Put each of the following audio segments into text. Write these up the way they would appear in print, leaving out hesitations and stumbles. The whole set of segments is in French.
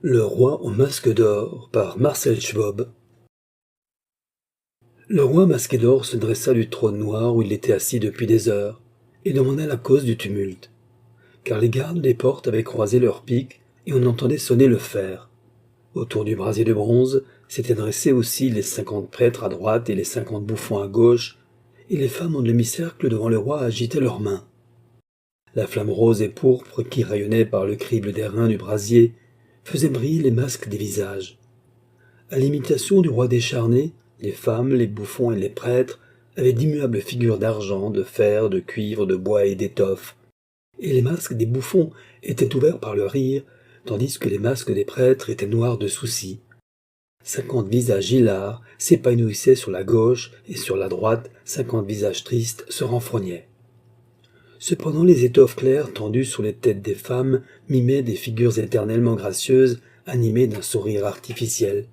Le roi au masque d'or par Marcel Schwob. Le roi masqué d'or se dressa du trône noir où il était assis depuis des heures, et demanda la cause du tumulte. Car les gardes des portes avaient croisé leurs piques, et on entendait sonner le fer. Autour du brasier de bronze s'étaient dressés aussi les 50 prêtres à droite et les 50 bouffons à gauche, et les femmes en demi-cercle devant le roi agitaient leurs mains. La flamme rose et pourpre qui rayonnait par le crible d'airain du brasier faisait briller les masques des visages. À l'imitation du roi décharné, les femmes, les bouffons et les prêtres avaient d'immuables figures d'argent, de fer, de cuivre, de bois et d'étoffe, et les masques des bouffons étaient ouverts par le rire, tandis que les masques des prêtres étaient noirs de soucis. 50 visages hilars s'épanouissaient sur la gauche, et sur la droite, 50 visages tristes se renfrognaient. Cependant les étoffes claires tendues sur les têtes des femmes mimaient des figures éternellement gracieuses, animées d'un sourire artificiel.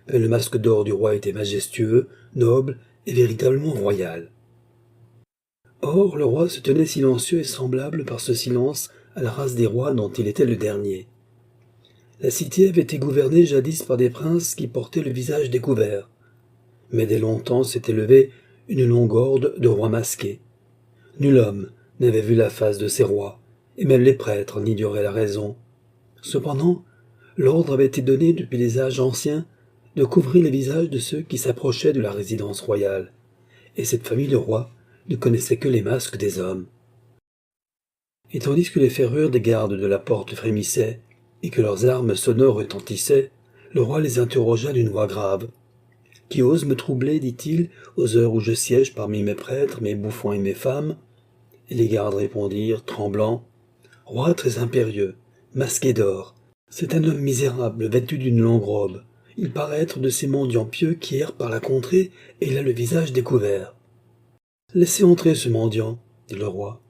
Mais le masque d'or du roi était majestueux, noble et véritablement royal. Or, le roi se tenait silencieux et semblable par ce silence à la race des rois dont il était le dernier. La cité avait été gouvernée jadis par des princes qui portaient le visage découvert. Mais dès longtemps s'était levée une longue horde de rois masqués. Nul homme n'avait vu la face de ces rois, et même les prêtres n'ignoraient la raison. Cependant, l'ordre avait été donné depuis les âges anciens de couvrir les visages de ceux qui s'approchaient de la résidence royale, et cette famille de rois ne connaissait que les masques des hommes. Et tandis que les ferrures des gardes de la porte frémissaient, et que leurs armes sonores retentissaient, le roi les interrogea d'une voix grave. « Qui ose me troubler, dit-il, aux heures où je siège parmi mes prêtres, mes bouffons et mes femmes ?» Et les gardes répondirent, tremblants, « Roi très impérieux, masqué d'or, c'est un homme misérable, vêtu d'une longue robe. Il paraît être de ces mendiants pieux qui errent par la contrée, et il a le visage découvert. »« Laissez entrer ce mendiant, » dit le roi.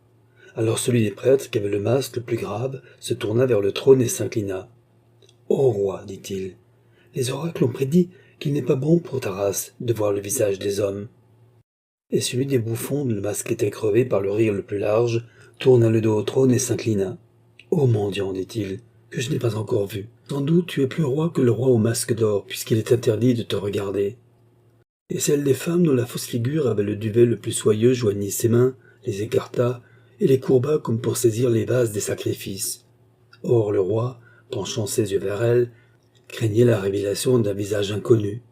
Alors celui des prêtres, qui avait le masque le plus grave, se tourna vers le trône et s'inclina. « Ô roi, dit-il, les oracles ont prédit qu'il n'est pas bon pour ta race de voir le visage des hommes. » Et celui des bouffons, dont le masque était crevé par le rire le plus large, tourna le dos au trône et s'inclina. « Ô mendiant, dit-il, que je n'ai pas encore vu. Sans doute tu es plus roi que le roi au masque d'or, puisqu'il est interdit de te regarder. » Et celle des femmes dont la fausse figure avait le duvet le plus soyeux joignit ses mains, les écarta, et les courba comme pour saisir les vases des sacrifices. Or le roi, penchant ses yeux vers elle, craignait la révélation d'un visage inconnu.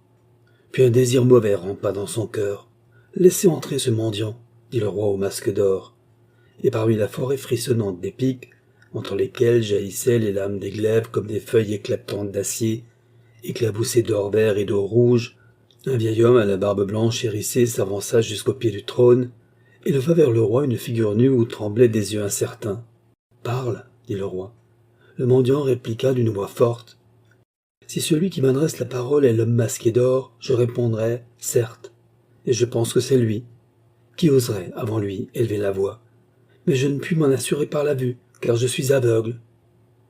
Puis un désir mauvais rampa dans son cœur. « Laissez entrer ce mendiant, » dit le roi au masque d'or. Et parmi la forêt frissonnante des pics, entre lesquelles jaillissaient les lames des glaives comme des feuilles éclatantes d'acier, éclaboussées d'or vert et d'or rouge, un vieil homme à la barbe blanche hérissée s'avança jusqu'au pied du trône, et leva vers le roi une figure nue où tremblaient des yeux incertains. « Parle, » dit le roi. Le mendiant répliqua d'une voix forte. « Si celui qui m'adresse la parole est l'homme masqué d'or, je répondrai « certes ». Et je pense que c'est lui. Qui oserait, avant lui, élever la voix? Mais je ne puis m'en assurer par la vue, car je suis aveugle.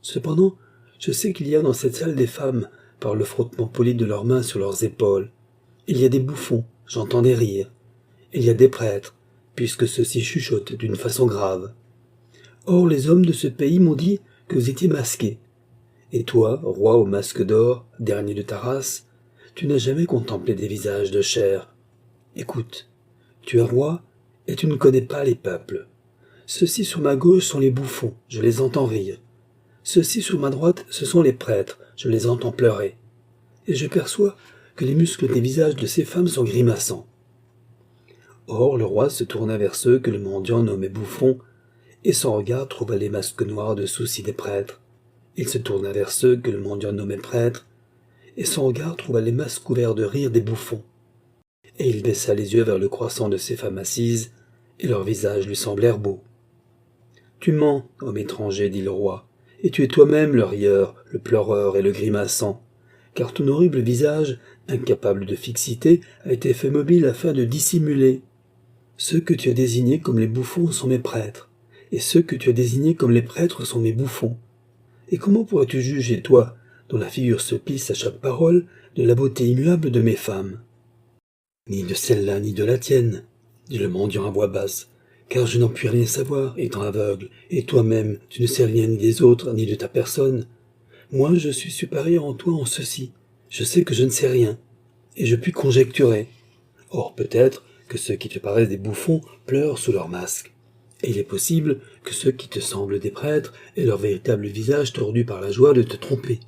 Cependant, je sais qu'il y a dans cette salle des femmes, par le frottement poli de leurs mains sur leurs épaules. Il y a des bouffons, j'entends des rires. Il y a des prêtres, puisque ceux-ci chuchotent d'une façon grave. Or les hommes de ce pays m'ont dit que vous étiez masqué. Et toi, roi au masque d'or, dernier de ta race, tu n'as jamais contemplé des visages de chair. Écoute, tu es roi, et tu ne connais pas les peuples. Ceux-ci sur ma gauche sont les bouffons, je les entends rire. Ceux-ci sur ma droite, ce sont les prêtres, je les entends pleurer. Et je perçois que les muscles des visages de ces femmes sont grimaçants. Or le roi se tourna vers ceux que le mendiant nommait bouffons, et son regard trouva les masques noirs de soucis des prêtres. Il se tourna vers ceux que le mendiant nommait prêtres, et son regard trouva les masques couverts de rire des bouffons. Et il baissa les yeux vers le croissant de ces femmes assises, et leurs visages lui semblèrent beaux. « Tu mens, homme étranger, dit le roi, et tu es toi-même le rieur, le pleureur et le grimaçant, car ton horrible visage, incapable de fixité, a été fait mobile afin de dissimuler. Ceux que tu as désignés comme les bouffons sont mes prêtres, et ceux que tu as désignés comme les prêtres sont mes bouffons. Et comment pourrais-tu juger, toi, dont la figure se plisse à chaque parole, de la beauté immuable de mes femmes? » « Ni de celle-là, ni de la tienne, » dit le mendiant à voix basse, « car je n'en puis rien savoir, étant aveugle, et toi-même, tu ne sais rien ni des autres, ni de ta personne. Moi, je suis supérieur en toi en ceci. Je sais que je ne sais rien, et je puis conjecturer. Or, peut-être que ceux qui te paraissent des bouffons pleurent sous leur masque. Et il est possible que ceux qui te semblent des prêtres aient leur véritable visage tordu par la joie de te tromper.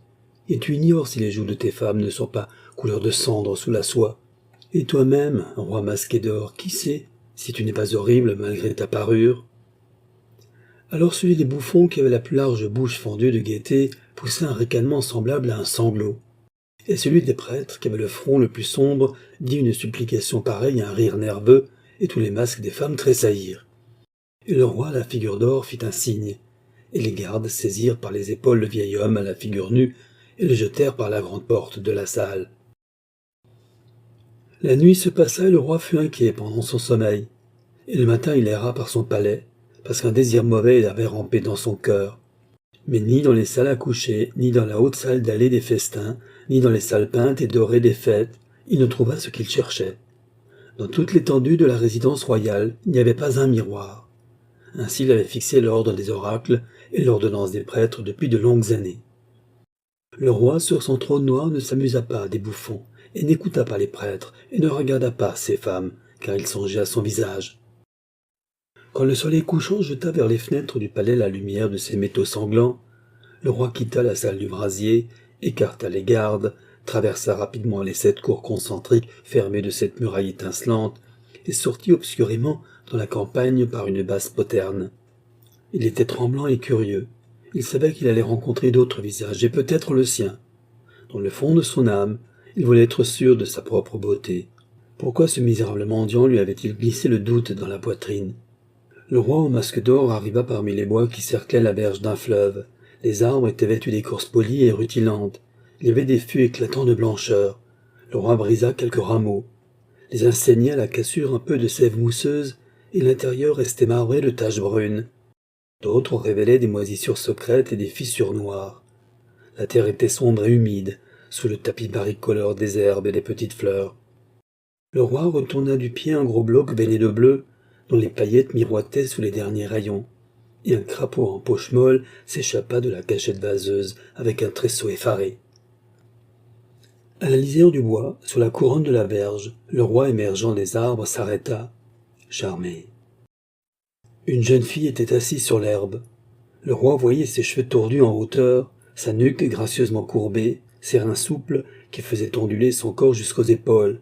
Et tu ignores si les joues de tes femmes ne sont pas couleur de cendre sous la soie. Et toi-même, roi masqué d'or, qui sait si tu n'es pas horrible malgré ta parure? Alors celui des bouffons qui avait la plus large bouche fendue de gaieté poussa un ricanement semblable à un sanglot. Et celui des prêtres qui avait le front le plus sombre dit une supplication pareille à un rire nerveux, et tous les masques des femmes tressaillirent. Et le roi à la figure d'or fit un signe, et les gardes saisirent par les épaules le vieil homme à la figure nue, et le jetèrent par la grande porte de la salle. La nuit se passa et le roi fut inquiet pendant son sommeil, et le matin il erra par son palais, parce qu'un désir mauvais avait rampé dans son cœur. Mais ni dans les salles à coucher, ni dans la haute salle d'allée des festins, ni dans les salles peintes et dorées des fêtes, il ne trouva ce qu'il cherchait. Dans toute l'étendue de la résidence royale, il n'y avait pas un miroir. Ainsi il avait fixé l'ordre des oracles et l'ordonnance des prêtres depuis de longues années. Le roi, sur son trône noir, ne s'amusa pas des bouffons, et n'écouta pas les prêtres, et ne regarda pas ces femmes, car il songeait à son visage. Quand le soleil couchant jeta vers les fenêtres du palais la lumière de ses métaux sanglants, le roi quitta la salle du brasier, écarta les gardes, traversa rapidement les 7 cours concentriques fermées de cette muraille étincelante, et sortit obscurément dans la campagne par une basse poterne. Il était tremblant et curieux. Il savait qu'il allait rencontrer d'autres visages, et peut-être le sien. Dans le fond de son âme, il voulait être sûr de sa propre beauté. Pourquoi ce misérable mendiant lui avait-il glissé le doute dans la poitrine? Le roi au masque d'or arriva parmi les bois qui cerclaient la berge d'un fleuve. Les arbres étaient vêtus d'écorces polies et rutilantes. Il y avait des fûts éclatants de blancheur. Le roi brisa quelques rameaux. Les uns saignaient à la cassure un peu de sève mousseuse, et l'intérieur restait marbré de taches brunes. D'autres révélaient des moisissures secrètes et des fissures noires. La terre était sombre et humide, sous le tapis baricolore des herbes et des petites fleurs. Le roi retourna du pied un gros bloc veiné de bleu, dont les paillettes miroitaient sous les derniers rayons, et un crapaud en poche molle s'échappa de la cachette vaseuse avec un tresseau effaré. À la lisière du bois, sur la couronne de la berge, le roi émergeant des arbres s'arrêta, charmé. Une jeune fille était assise sur l'herbe. Le roi voyait ses cheveux tordus en hauteur, sa nuque gracieusement courbée, ses reins souples qui faisaient onduler son corps jusqu'aux épaules,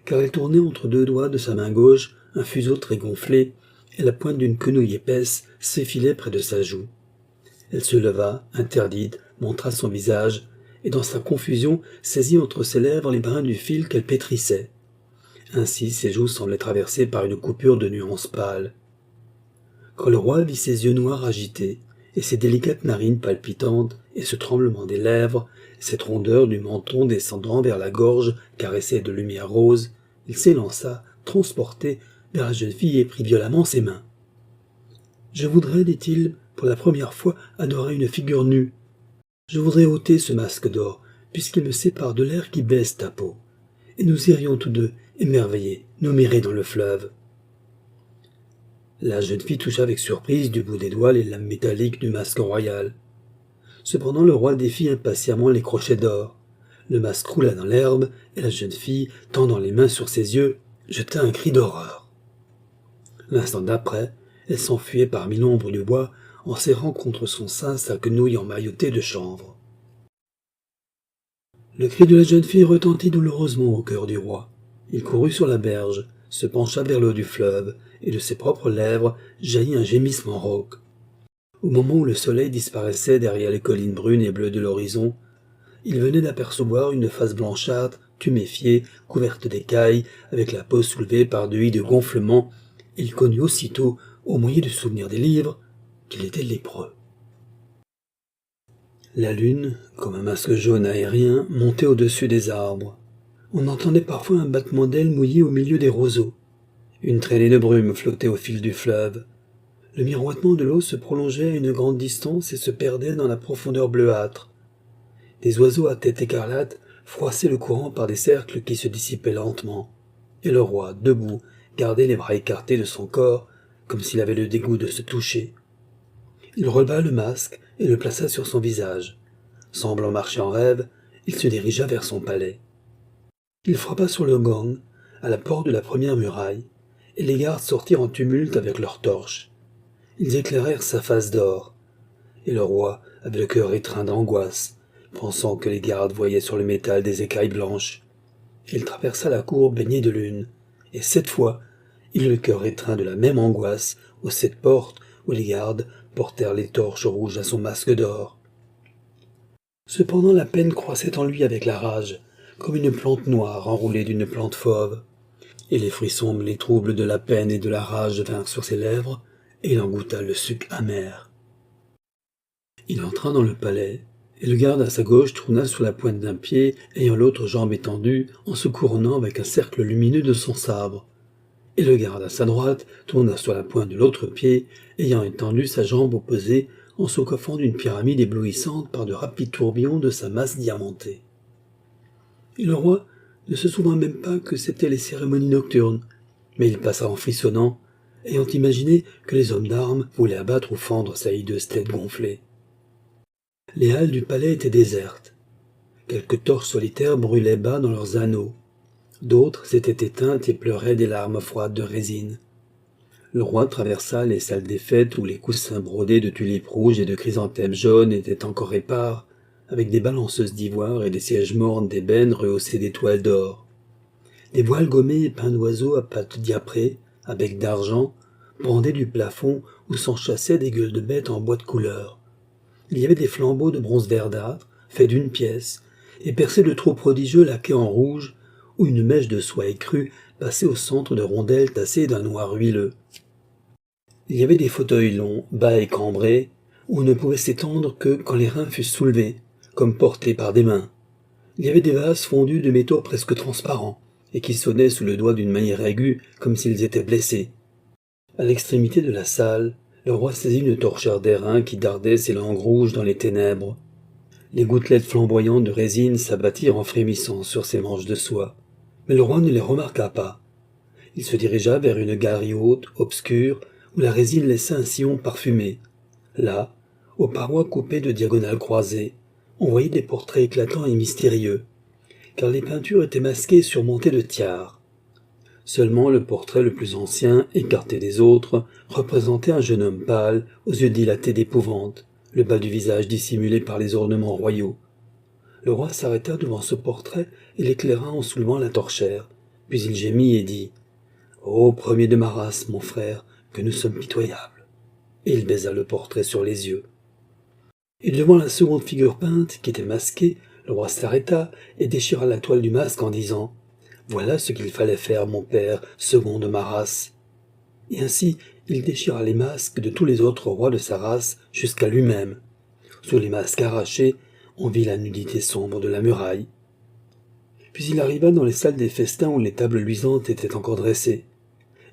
car elle tournait entre 2 doigts de sa main gauche un fuseau très gonflé, et la pointe d'une quenouille épaisse s'effilait près de sa joue. Elle se leva, interdite, montra son visage, et dans sa confusion saisit entre ses lèvres les brins du fil qu'elle pétrissait. Ainsi ses joues semblaient traversées par une coupure de nuances pâles. Quand le roi vit ses yeux noirs agités, et ses délicates narines palpitantes, et ce tremblement des lèvres, cette rondeur du menton descendant vers la gorge caressée de lumière rose, il s'élança, transporté, vers la jeune fille et prit violemment ses mains. « Je voudrais, dit-il, pour la première fois, adorer une figure nue. Je voudrais ôter ce masque d'or, puisqu'il me sépare de l'air qui baisse ta peau, et nous irions tous deux, émerveillés, nous mirer dans le fleuve. » La jeune fille toucha avec surprise du bout des doigts les lames métalliques du masque royal. Cependant le roi défit impatiemment les crochets d'or. Le masque roula dans l'herbe, et la jeune fille, tendant les mains sur ses yeux, jeta un cri d'horreur. L'instant d'après, elle s'enfuyait parmi l'ombre du bois, en serrant contre son sein sa quenouille emmaillotée de chanvre. Le cri de la jeune fille retentit douloureusement au cœur du roi. Il courut sur la berge, se pencha vers l'eau du fleuve, et de ses propres lèvres jaillit un gémissement rauque. Au moment où le soleil disparaissait derrière les collines brunes et bleues de l'horizon, il venait d'apercevoir une face blanchâtre, tuméfiée, couverte d'écailles, avec la peau soulevée par de hideux gonflements. Il connut aussitôt, au moyen du souvenir des livres, qu'il était lépreux. La lune, comme un masque jaune aérien, montait au-dessus des arbres. On entendait parfois un battement d'ailes mouillées au milieu des roseaux. Une traînée de brume flottait au fil du fleuve. Le miroitement de l'eau se prolongeait à une grande distance et se perdait dans la profondeur bleuâtre. Des oiseaux à tête écarlate froissaient le courant par des cercles qui se dissipaient lentement. Et le roi, debout, gardait les bras écartés de son corps, comme s'il avait le dégoût de se toucher. Il releva le masque et le plaça sur son visage. Semblant marcher en rêve, il se dirigea vers son palais. Il frappa sur le gong, à la porte de la première muraille, et les gardes sortirent en tumulte avec leurs torches. Ils éclairèrent sa face d'or, et le roi avait le cœur étreint d'angoisse, pensant que les gardes voyaient sur le métal des écailles blanches. Il traversa la cour baignée de lune, et cette fois, il eut le cœur étreint de la même angoisse aux 7 portes où les gardes portèrent les torches rouges à son masque d'or. Cependant la peine croissait en lui avec la rage, comme une plante noire enroulée d'une plante fauve, et les fruits sombres, les troubles de la peine et de la rage vinrent sur ses lèvres, et il en goûta le suc amer. Il entra dans le palais, et le garde à sa gauche tourna sur la pointe d'un pied, ayant l'autre jambe étendue, en se couronnant avec un cercle lumineux de son sabre. Et le garde à sa droite tourna sur la pointe de l'autre pied, ayant étendu sa jambe opposée, en se coiffant d'une pyramide éblouissante par de rapides tourbillons de sa masse diamantée. Et le roi ne se souvint même pas que c'étaient les cérémonies nocturnes, mais il passa en frissonnant, ayant imaginé que les hommes d'armes voulaient abattre ou fendre sa hideuse tête gonflée. Les halles du palais étaient désertes. Quelques torches solitaires brûlaient bas dans leurs anneaux. D'autres s'étaient éteintes et pleuraient des larmes froides de résine. Le roi traversa les salles des fêtes où les coussins brodés de tulipes rouges et de chrysanthèmes jaunes étaient encore épars, avec des balanceuses d'ivoire et des sièges mornes d'ébène rehaussés d'étoiles d'or. Des voiles gommés et peints d'oiseaux à pattes diaprées, à bec d'argent, pendaient du plafond où s'enchassaient des gueules de bêtes en bois de couleur. Il y avait des flambeaux de bronze verdâtre, faits d'une pièce, et percés de trous prodigieux laqués en rouge, où une mèche de soie écrue passait au centre de rondelles tassées d'un noir huileux. Il y avait des fauteuils longs, bas et cambrés, où on ne pouvait s'étendre que quand les reins fussent soulevés, comme portés par des mains. Il y avait des vases fondus de métaux presque transparents, et qui sonnaient sous le doigt d'une manière aiguë, comme s'ils étaient blessés. À l'extrémité de la salle, le roi saisit une torchère d'airain qui dardait ses langues rouges dans les ténèbres. Les gouttelettes flamboyantes de résine s'abattirent en frémissant sur ses manches de soie, mais le roi ne les remarqua pas. Il se dirigea vers une galerie haute, obscure, où la résine laissait un sillon parfumé. Là, aux parois coupées de diagonales croisées, on voyait des portraits éclatants et mystérieux, car les peintures étaient masquées et surmontées de tiares. Seulement le portrait le plus ancien, écarté des autres, représentait un jeune homme pâle, aux yeux dilatés d'épouvante, le bas du visage dissimulé par les ornements royaux. Le roi s'arrêta devant ce portrait et l'éclaira en soulevant la torchère, puis il gémit et dit « Ô premier de ma race, mon frère, que nous sommes pitoyables !» Et il baisa le portrait sur les yeux. Et devant la seconde figure peinte, qui était masquée, le roi s'arrêta et déchira la toile du masque en disant « Voilà ce qu'il fallait faire, mon père, second de ma race. » Et ainsi, il déchira les masques de tous les autres rois de sa race jusqu'à lui-même. Sous les masques arrachés, on vit la nudité sombre de la muraille. Puis il arriva dans les salles des festins où les tables luisantes étaient encore dressées.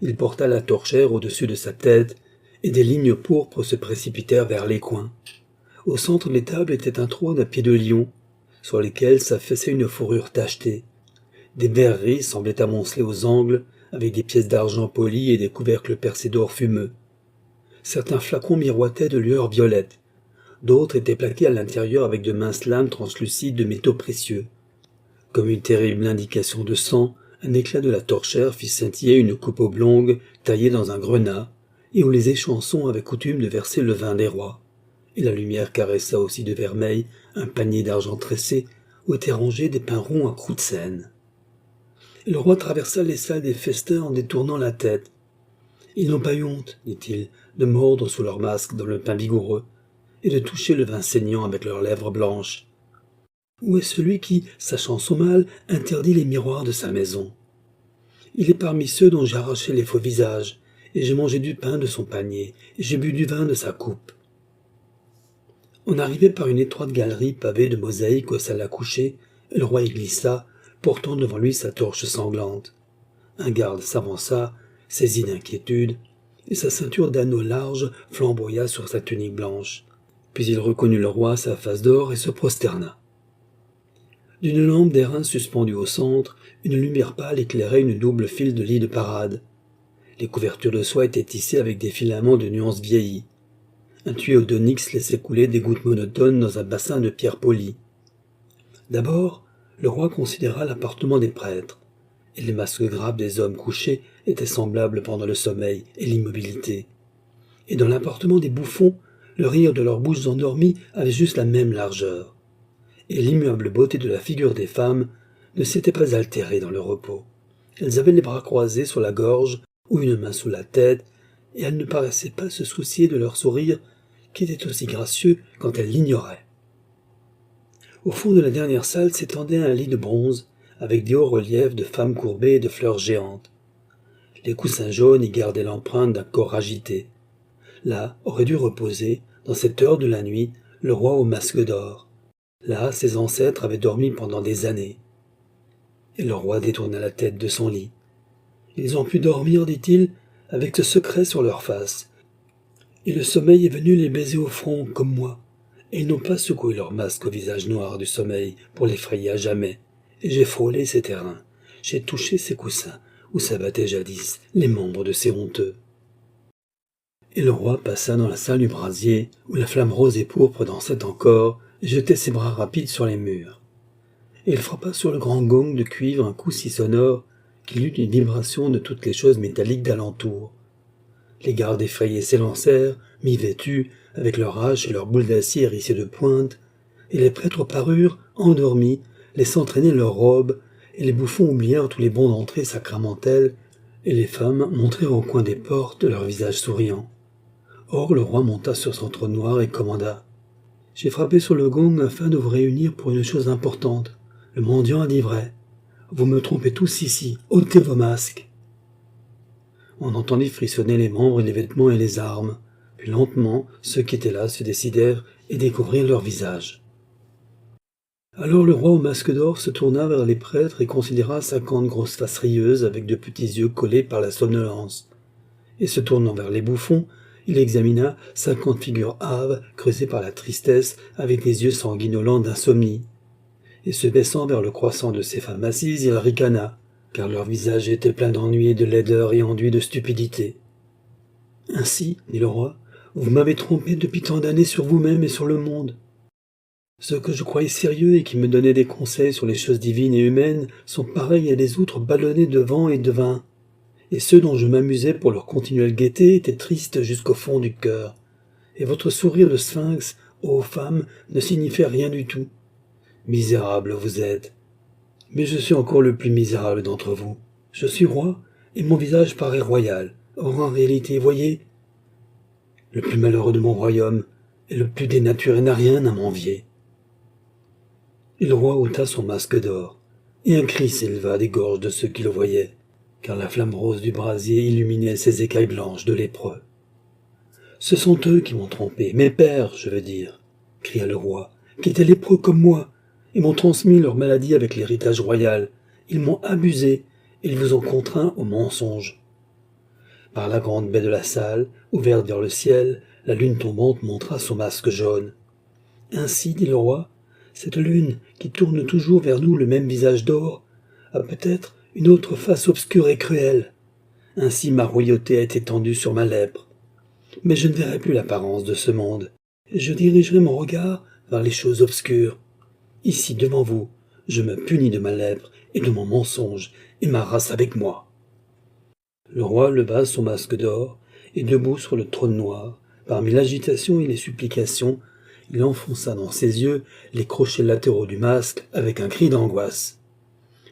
Il porta la torchère au-dessus de sa tête, et des lignes pourpres se précipitèrent vers les coins. Au centre des tables était un trône à pieds de lion, sur lesquels s'affaissait une fourrure tachetée. Des verreries semblaient amoncelées aux angles, avec des pièces d'argent polies et des couvercles percés d'or fumeux. Certains flacons miroitaient de lueurs violettes. D'autres étaient plaqués à l'intérieur avec de minces lames translucides de métaux précieux. Comme une terrible indication de sang, un éclat de la torchère fit scintiller une coupe oblongue taillée dans un grenat, et où les échansons avaient coutume de verser le vin des rois. Et la lumière caressa aussi de vermeil un panier d'argent tressé où étaient rangés des pains ronds à croûte saine. Le roi traversa les salles des festins en détournant la tête. « Ils n'ont pas eu honte, dit-il, de mordre sous leur masque dans le pain vigoureux, et de toucher le vin saignant avec leurs lèvres blanches. Où est celui qui, sachant son mal, interdit les miroirs de sa maison? Il est parmi ceux dont j'ai arraché les faux visages, et j'ai mangé du pain de son panier, et j'ai bu du vin de sa coupe. » On arrivait par une étroite galerie pavée de mosaïques aux salles à coucher, et le roi y glissa, portant devant lui sa torche sanglante. Un garde s'avança, saisi d'inquiétude, et sa ceinture d'anneaux larges flamboya sur sa tunique blanche. Puis il reconnut le roi à sa face d'or et se prosterna. D'une lampe d'airain suspendue au centre, une lumière pâle éclairait une double file de lits de parade. Les couvertures de soie étaient tissées avec des filaments de nuances vieillies. Un tuyau d'onyx laissait couler des gouttes monotones dans un bassin de pierre polie. D'abord, le roi considéra l'appartement des prêtres, et les masques graves des hommes couchés étaient semblables pendant le sommeil et l'immobilité. Et dans l'appartement des bouffons, le rire de leurs bouches endormies avait juste la même largeur. Et l'immuable beauté de la figure des femmes ne s'était pas altérée dans le repos. Elles avaient les bras croisés sur la gorge ou une main sous la tête, et elles ne paraissaient pas se soucier de leur sourire, qui était aussi gracieux quand elles l'ignoraient. Au fond de la dernière salle s'étendait un lit de bronze, avec des hauts reliefs de femmes courbées et de fleurs géantes. Les coussins jaunes y gardaient l'empreinte d'un corps agité. Là aurait dû reposer, dans cette heure de la nuit, le roi au masque d'or. Là, ses ancêtres avaient dormi pendant des années. Et le roi détourna la tête de son lit. Ils ont pu dormir, dit-il, avec ce secret sur leur face. Et le sommeil est venu les baiser au front, comme moi. Et ils n'ont pas secoué leur masque au visage noir du sommeil pour l'effrayer à jamais. Et j'ai frôlé ces terrains. J'ai touché ces coussins, où s'abattaient jadis les membres de ces honteux. Et le roi passa dans la salle du brasier, où la flamme rose et pourpre dansait encore, et jetait ses bras rapides sur les murs. Et il frappa sur le grand gong de cuivre un coup si sonore qu'il eut une vibration de toutes les choses métalliques d'alentour. Les gardes effrayés s'élancèrent, mi-vêtus, avec leurs haches et leurs boules d'acier hérissées de pointes, et les prêtres parurent, endormis, laissant traîner leurs robes, et les bouffons oublièrent tous les bons d'entrée sacramentels, et les femmes montrèrent au coin des portes leurs visages souriants. Or le roi monta sur son trône noir et commanda. « J'ai frappé sur le gong afin de vous réunir pour une chose importante. Le mendiant a dit vrai. Vous me trompez tous ici, ôtez vos masques. » On entendit frissonner les membres et les vêtements et les armes. Puis lentement, ceux qui étaient là se décidèrent et découvrirent leurs visages. Alors le roi au masque d'or se tourna vers les prêtres et considéra 50 grosses faces rieuses avec de petits yeux collés par la somnolence. Et se tournant vers les bouffons, il examina 50 figures hâves creusées par la tristesse avec des yeux sanguinolents d'insomnie. Et se baissant vers le croissant de ces femmes assises, il ricana, car leur visage était plein d'ennui et de laideur et enduit de stupidité. « Ainsi, dit le roi, vous m'avez trompé depuis tant d'années sur vous-même et sur le monde. Ceux que je croyais sérieux et qui me donnaient des conseils sur les choses divines et humaines sont pareils à des outres ballonnées de vent et de vin. Et ceux dont je m'amusais pour leur continuelle gaieté étaient tristes jusqu'au fond du cœur. Et votre sourire de sphinx, ô femmes, ne signifiait rien du tout. Misérable vous êtes. Mais je suis encore le plus misérable d'entre vous. Je suis roi, et mon visage paraît royal. Or en réalité, voyez, le plus malheureux de mon royaume est le plus dénaturé n'a rien à m'envier. » Et le roi ôta son masque d'or, et un cri s'éleva des gorges de ceux qui le voyaient, car la flamme rose du brasier illuminait ses écailles blanches de lépreux. « Ce sont eux qui m'ont trompé, mes pères, je veux dire, » cria le roi, « qui étaient lépreux comme moi, et m'ont transmis leur maladie avec l'héritage royal. Ils m'ont abusé, et ils vous ont contraint au mensonge. » Par la grande baie de la salle, ouverte vers le ciel, la lune tombante montra son masque jaune. « Ainsi, dit le roi, cette lune, qui tourne toujours vers nous le même visage d'or, a peut-être une autre face obscure et cruelle. Ainsi ma royauté a été tendue sur ma lèpre. Mais je ne verrai plus l'apparence de ce monde, et je dirigerai mon regard vers les choses obscures. Ici, devant vous, je me punis de ma lèpre et de mon mensonge, et ma race avec moi. » Le roi leva son masque d'or, et debout sur le trône noir, parmi l'agitation et les supplications, il enfonça dans ses yeux les crochets latéraux du masque avec un cri d'angoisse.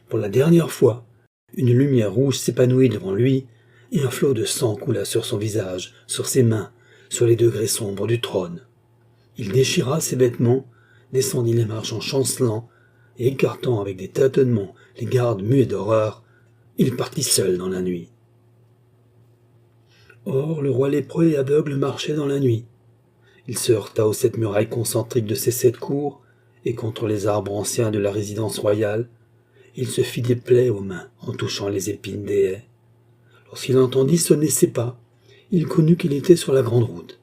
Pour la dernière fois, une lumière rouge s'épanouit devant lui, et un flot de sang coula sur son visage, sur ses mains, sur les degrés sombres du trône. Il déchira ses vêtements, descendit les marches en chancelant, et écartant avec des tâtonnements les gardes muets d'horreur, il partit seul dans la nuit. Or, le roi lépreux et aveugle marchait dans la nuit. Il se heurta aux 7 murailles concentriques de ses 7 cours, et contre les arbres anciens de la résidence royale, il se fit des plaies aux mains en touchant les épines des haies. Lorsqu'il entendit sonner ses pas, il connut qu'il était sur la grande route.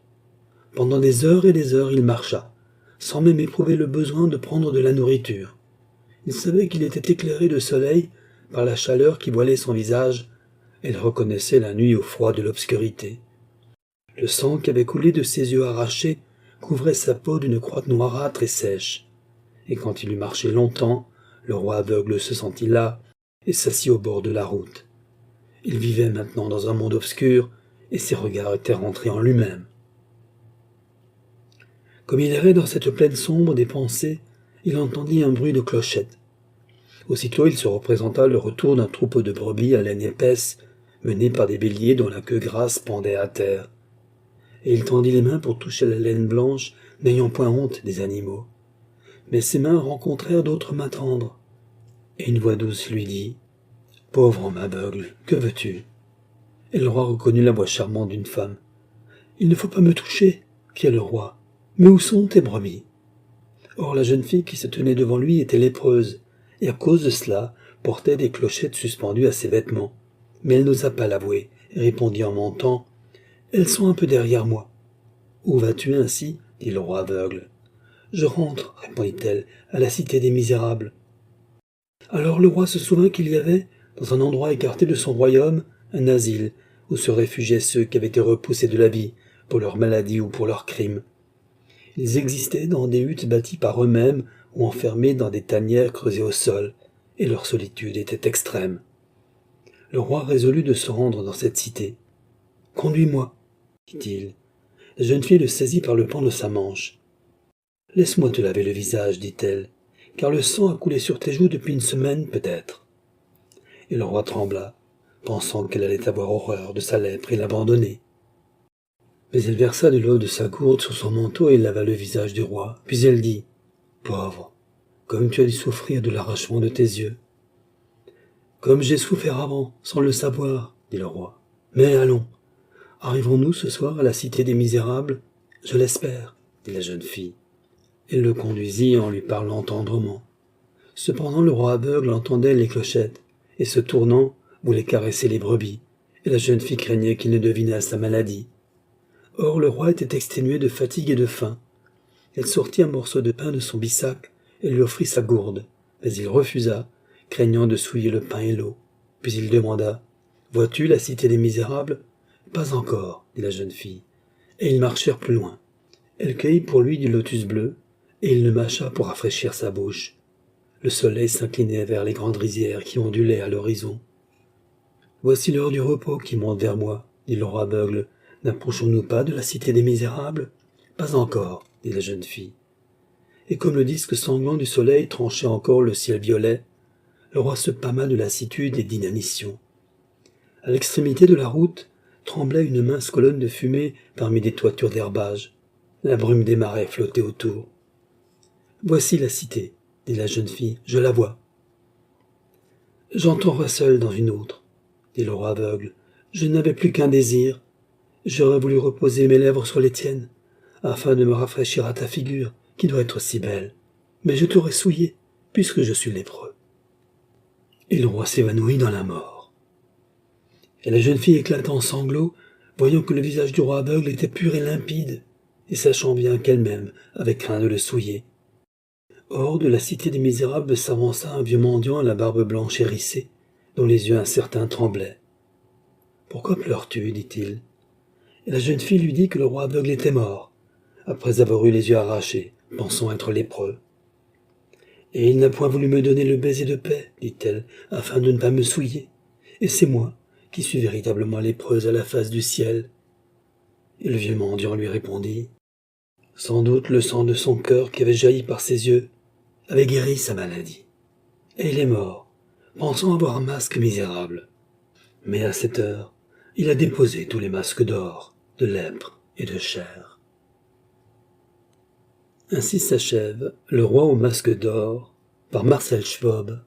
Pendant des heures et des heures, il marcha, sans même éprouver le besoin de prendre de la nourriture. Il savait qu'il était éclairé de soleil par la chaleur qui voilait son visage, et il reconnaissait la nuit au froid de l'obscurité. Le sang qui avait coulé de ses yeux arrachés couvrait sa peau d'une croûte noirâtre et sèche, et quand il eut marché longtemps, le roi aveugle se sentit las et s'assit au bord de la route. Il vivait maintenant dans un monde obscur, et ses regards étaient rentrés en lui-même. Comme il errait dans cette plaine sombre des pensées, il entendit un bruit de clochette. Aussitôt il se représenta le retour d'un troupeau de brebis à laine épaisse, mené par des béliers dont la queue grasse pendait à terre. Et il tendit les mains pour toucher la laine blanche, n'ayant point honte des animaux. Mais ses mains rencontrèrent d'autres mains tendres, et une voix douce lui dit « Pauvre homme aveugle, que veux-tu » Et le roi reconnut la voix charmante d'une femme. « Il ne faut pas me toucher, cria le roi. Mais où sont tes brebis ?» Or la jeune fille qui se tenait devant lui était lépreuse, et à cause de cela portait des clochettes suspendues à ses vêtements. Mais elle n'osa pas l'avouer, et répondit en mentant « Elles sont un peu derrière moi. »« Où vas-tu ainsi ?» dit le roi aveugle. « Je rentre, répondit-elle, à la cité des misérables. » Alors le roi se souvint qu'il y avait, dans un endroit écarté de son royaume, un asile où se réfugiaient ceux qui avaient été repoussés de la vie, pour leurs maladies ou pour leurs crimes. Ils existaient dans des huttes bâties par eux-mêmes ou enfermés dans des tanières creusées au sol, et leur solitude était extrême. Le roi résolut de se rendre dans cette cité. « Conduis-moi, dit-il. La jeune fille le saisit par le pan de sa manche. « Laisse-moi te laver le visage, dit-elle, car le sang a coulé sur tes joues depuis une semaine peut-être. » Et le roi trembla, pensant qu'elle allait avoir horreur de sa lèpre et l'abandonner. Mais elle versa de l'eau de sa gourde sur son manteau et lava le visage du roi. Puis elle dit « Pauvre, comme tu as dû souffrir de l'arrachement de tes yeux. »« Comme j'ai souffert avant, sans le savoir, dit le roi. Mais allons, arriverons-nous ce soir à la cité des misérables ? Je l'espère, dit la jeune fille. Elle le conduisit en lui parlant tendrement. Cependant le roi aveugle entendait les clochettes, et se tournant, voulait caresser les brebis, et la jeune fille craignait qu'il ne devinât sa maladie. Or le roi était exténué de fatigue et de faim. Elle sortit un morceau de pain de son bissac et lui offrit sa gourde, mais il refusa, craignant de souiller le pain et l'eau. Puis il demanda « Vois-tu la cité des misérables ?»« Pas encore, dit la jeune fille. Et ils marchèrent plus loin. Elle cueillit pour lui du lotus bleu, et il le mâcha pour rafraîchir sa bouche. Le soleil s'inclinait vers les grandes rizières qui ondulaient à l'horizon. « Voici l'heure du repos qui monte vers moi, dit le roi aveugle. N'approchons-nous pas de la cité des misérables ? Pas encore, dit la jeune fille. Et comme le disque sanglant du soleil tranchait encore le ciel violet, le roi se pâma de lassitude et d'inanition. À l'extrémité de la route tremblait une mince colonne de fumée parmi des toitures d'herbage. La brume des marais flottait autour. « Voici la cité, dit la jeune fille, je la vois. »« J'entrerai seul dans une autre, dit le roi aveugle. Je n'avais plus qu'un désir. J'aurais voulu reposer mes lèvres sur les tiennes, afin de me rafraîchir à ta figure, qui doit être si belle. Mais je t'aurais souillé, puisque je suis lépreux. » Et le roi s'évanouit dans la mort. Et la jeune fille éclata en sanglots, voyant que le visage du roi aveugle était pur et limpide, et sachant bien qu'elle-même avait craint de le souiller. Hors de la cité des misérables s'avança un vieux mendiant à la barbe blanche hérissée, dont les yeux incertains tremblaient. « Pourquoi pleures-tu » dit-il. Et la jeune fille lui dit que le roi aveugle était mort, après avoir eu les yeux arrachés, pensant être lépreux. « Et il n'a point voulu me donner le baiser de paix, dit-elle, afin de ne pas me souiller, et c'est moi qui suis véritablement lépreuse à la face du ciel. » Et le vieux mendiant lui répondit « Sans doute le sang de son cœur qui avait jailli par ses yeux avait guéri sa maladie. Et il est mort, pensant avoir un masque misérable. Mais à cette heure, il a déposé tous les masques d'or, de lèpre et de chair. » Ainsi s'achève Le roi au masque d'or par Marcel Schwob.